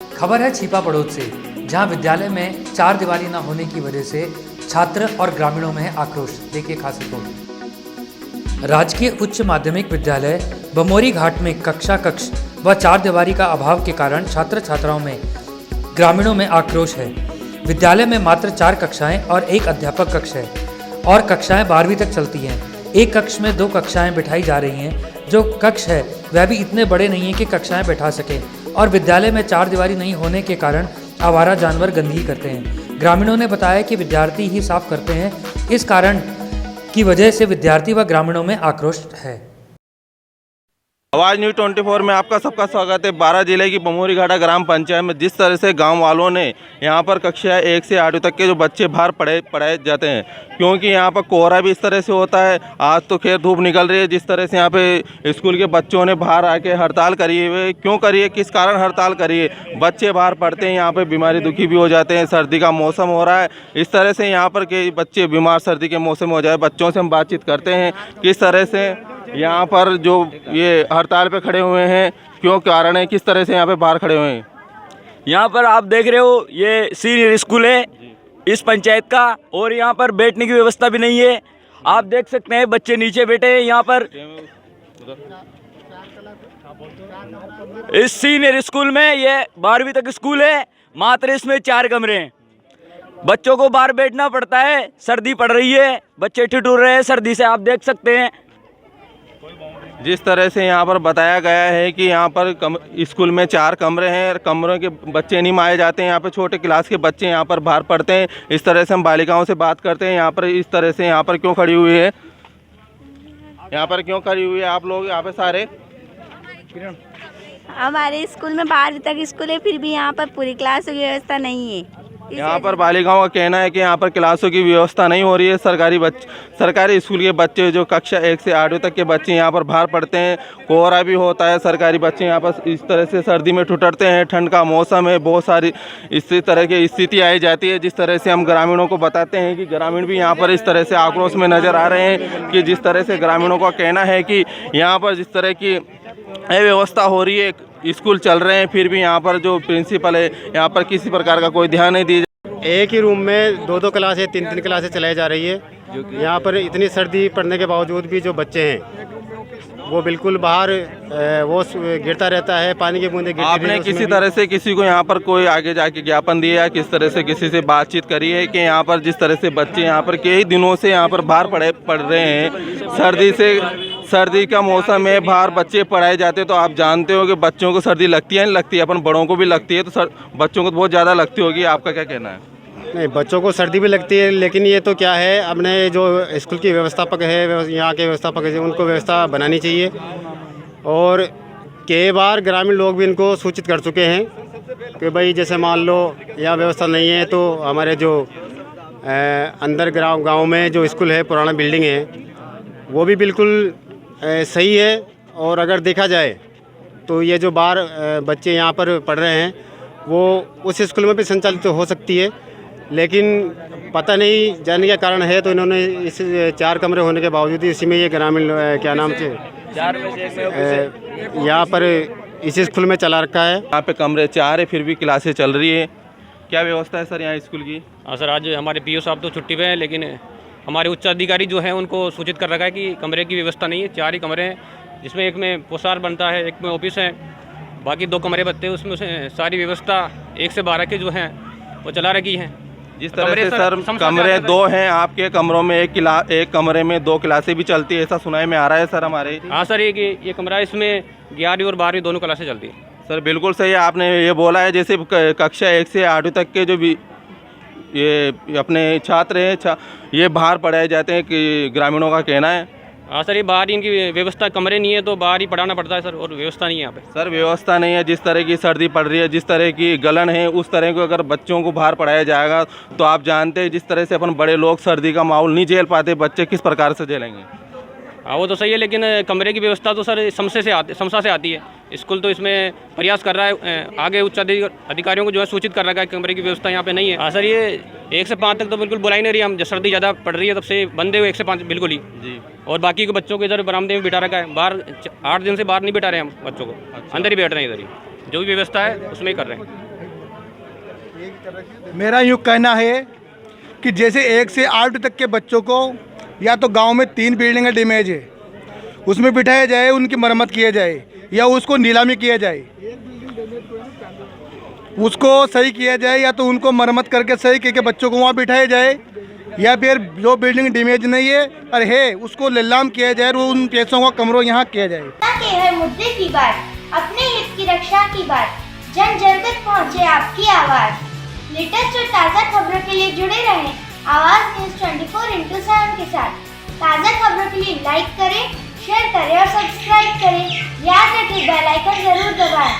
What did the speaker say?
खबर है छिपा पड़ोस से, जहां विद्यालय में चार दीवारी न होने की वजह से छात्र और ग्रामीणों में है आक्रोश। देखिए खास रिपोर्ट। राजकीय उच्च माध्यमिक विद्यालय बमोरी घाट में कक्ष व चार दीवारी का अभाव के कारण छात्र छात्राओं में ग्रामीणों में आक्रोश है। विद्यालय में मात्र 4 कक्षाएं और 1 अध्यापक कक्ष है और कक्षाएं 12वीं तक चलती हैं। एक कक्ष में 2 कक्षाएं बिठाई जा रही हैं। जो कक्ष है वह भी इतने बड़े नहीं हैं कि कक्षाएं बैठा सकें और विद्यालय में 4 दीवारी नहीं होने के कारण आवारा जानवर गंदगी करते हैं। ग्रामीणों ने बताया कि विद्यार्थी ही साफ करते हैं, इस कारण की वजह से विद्यार्थी व ग्रामीणों में आक्रोश है। आवाज़ न्यूज़ 24 में आपका सबका स्वागत है। 12 जिले की बमोरी घाटा ग्राम पंचायत में जिस तरह से गांव वालों ने यहां पर कक्षा 1 से 8वीं तक के जो बच्चे बाहर पढ़ाए जाते हैं, क्योंकि यहां पर कोहरा भी इस तरह से होता है। आज तो खैर धूप निकल रही है। जिस तरह से यहां पे स्कूल के बच्चों ने बाहर आके हड़ताल करी है, क्यों करी है, किस कारण हड़ताल करी है? बच्चे बाहर पढ़ते हैं, यहाँ पर बीमारी दुखी भी हो जाते हैं। सर्दी का मौसम हो रहा है, इस तरह से यहाँ पर के बच्चे बीमार सर्दी के मौसम में हो जाए। बच्चों से हम बातचीत करते हैं किस तरह से यहाँ पर जो ये हड़ताल पे खड़े हुए हैं, क्यों कारण है, किस तरह से यहाँ पे बाहर खड़े हुए हैं। यहाँ पर आप देख रहे हो ये सीनियर स्कूल है इस पंचायत का, और यहाँ पर बैठने की व्यवस्था भी नहीं है। आप देख सकते हैं बच्चे नीचे बैठे हैं। यहाँ पर इस सीनियर स्कूल में ये 12वीं तक स्कूल है, मात्र इसमें 4 कमरे हैं। बच्चों को बाहर बैठना पड़ता है, सर्दी पड़ रही है, बच्चे ठिठुर रहे हैं सर्दी से, आप देख सकते हैं। जिस तरह से यहाँ पर बताया गया है कि यहाँ पर स्कूल में 4 कमरे हैं, कमरों के बच्चे नहीं माए जाते हैं। यहाँ पर छोटे क्लास के बच्चे यहाँ पर बाहर पढ़ते हैं। इस तरह से हम बालिकाओं से बात करते हैं। यहाँ पर इस तरह से यहाँ पर क्यों खड़ी हुई है, यहाँ पर क्यों खड़ी हुई है आप लोग यहाँ पे सारे? हमारे स्कूल में 12वीं तक स्कूल है, फिर भी यहाँ पर पूरी क्लासों की व्यवस्था नहीं है। यहाँ पर बालिकाओं का कहना है कि यहाँ पर क्लासों की व्यवस्था नहीं हो रही है। सरकारी स्कूल के बच्चे जो कक्षा 1 से 8वीं तक के बच्चे यहाँ पर बाहर पढ़ते हैं। कोहरा भी होता है, सरकारी बच्चे यहाँ पर इस तरह से सर्दी में ठुठरते हैं। ठंड का मौसम है, बहुत सारी इसी तरह की स्थिति आई जाती है। जिस तरह से हम ग्रामीणों को बताते हैं कि ग्रामीण भी यहाँ पर इस तरह से आक्रोश में नज़र आ रहे हैं कि जिस तरह से ग्रामीणों का कहना है कि यहाँ पर जिस तरह की अव्यवस्था हो रही है, स्कूल चल रहे हैं, फिर भी यहाँ पर जो प्रिंसिपल है यहाँ पर किसी प्रकार का कोई ध्यान नहीं दिया। एक ही रूम में 2-2 क्लासें 3-3 क्लासें चलाई जा रही है। यहाँ पर इतनी सर्दी पड़ने के बावजूद भी जो बच्चे हैं वो बिल्कुल बाहर वो गिरता रहता है, पानी की बूंदें गिरती। आपने किसी तरह से किसी को यहाँ पर कोई आगे जाके ज्ञापन दिया या किस तरह से किसी से बातचीत करी है कि यहाँ पर जिस तरह से बच्चे यहाँ पर कई दिनों से यहाँ पर बाहर पढ़ रहे हैं, सर्दी का मौसम है, बाहर बच्चे पढ़ाए जाते हैं, तो आप जानते हो कि बच्चों को सर्दी लगती है, नहीं लगती है? अपन बड़ों को भी लगती है, तो बच्चों को तो बहुत ज़्यादा लगती होगी। आपका क्या कहना है? नहीं, बच्चों को सर्दी भी लगती है, लेकिन ये तो क्या है, अपने जो स्कूल की व्यवस्थापक है, यहाँ के व्यवस्थापक है, उनको व्यवस्था बनानी चाहिए। और कई बार ग्रामीण लोग भी इनको सूचित कर चुके हैं कि भाई जैसे मान लो यहाँ व्यवस्था नहीं है, तो हमारे जो अंदर गाँव में जो स्कूल है, पुराना बिल्डिंग है, वो भी बिल्कुल सही है। और अगर देखा जाए तो ये जो बाहर बच्चे यहाँ पर पढ़ रहे हैं वो उस स्कूल में भी संचालित हो सकती है, लेकिन पता नहीं जाने का कारण है, तो इन्होंने इस 4 कमरे होने के बावजूद इसी में ये ग्रामीण क्या नाम से यहाँ पर इस स्कूल में चला रखा है। यहाँ पे कमरे 4 है, फिर भी क्लासें चल रही है। क्या व्यवस्था है सर यहाँ स्कूल की? हाँ सर, आज हमारे पीओ साहब तो छुट्टी पे हैं, लेकिन हमारे उच्च अधिकारी जो हैं उनको सूचित कर रखा है कि कमरे की व्यवस्था नहीं है। 4 ही कमरे हैं, जिसमें एक में पोशार बनता है, एक में ऑफिस है, बाकी 2 कमरे बचते हैं। उसमें सारी व्यवस्था 1 से 12 के जो हैं वो चला रखी हैं। जिस तरह से सर कमरे 2 हैं, आपके कमरों में एक कमरे में 2 क्लासें भी चलती है, ऐसा सुनाई में आ रहा है सर हमारे। हाँ सर, ये कमरा, इसमें 11वीं और 12वीं दोनों क्लासें चलती है। सर बिल्कुल सही है, आपने ये बोला है। जैसे कक्षा 1 से 8वीं तक के जो भी ये अपने छात्र हैं, ये बाहर पढ़ाए जाते हैं कि ग्रामीणों का कहना है। हाँ सर, ये बाहर इनकी व्यवस्था, कमरे नहीं है तो बाहर ही पढ़ाना पड़ता है सर, और व्यवस्था नहीं है यहाँ पे। सर व्यवस्था नहीं है, जिस तरह की सर्दी पड़ रही है, जिस तरह की गलन है, उस तरह को अगर बच्चों को बाहर पढ़ाया जाएगा तो आप जानते हैं जिस तरह से अपन बड़े लोग सर्दी का माहौल नहीं झेल पाते, बच्चे किस प्रकार से झेलेंगे? हाँ वो तो सही है, लेकिन कमरे की व्यवस्था तो सर समसा से आती है। स्कूल तो इसमें प्रयास कर रहा है, आगे उच्च अधिकारियों को जो है सूचित कर रखा है, कमरे की व्यवस्था यहाँ पे नहीं है। हाँ सर, ये 1 से 5 तक तो बिल्कुल बुलाई नहीं रही। हम जब सर्दी ज़्यादा पड़ रही है तब से बंदे हुए 1 से 5 बिल्कुल ही जी। और बाकी के बच्चों को इधर बरामदे में बिठा रखा है। बाहर 8 दिन से बाहर नहीं बिठा रहे हम बच्चों को, अंदर ही बैठ रहे हैं, इधर ही जो भी व्यवस्था है उसमें ही कर रहे हैं। मेरा यूँ कहना है कि जैसे 1 से 8 तक के बच्चों को या तो गांव में 3 बिल्डिंगें डैमेज है, उसमें बिठाया जाए, उनकी मरम्मत किया जाए या उसको नीलामी किया जाए, उसको सही किया जाए या तो उनको मरम्मत करके सही करके बच्चों को वहाँ बिठाया जाए, या फिर जो बिल्डिंग डैमेज नहीं है और है उसको नीलाम किया जाए और उन पैसों का कमरों यहाँ किया जाए। के हर मुद्दे की बात, अपने हित की रक्षा की बात, जन जन तक पहुँचे आपकी आवाज़। लेटेस्ट और ताज़ा खबरों के लिए जुड़े रहें आवाज़ न्यूज़ 24/7 के साथ। ताज़ा खबरों के लिए लाइक करें, शेयर करें और सब्सक्राइब करें। याद रखें बेल आइकन जरूर दबाएं।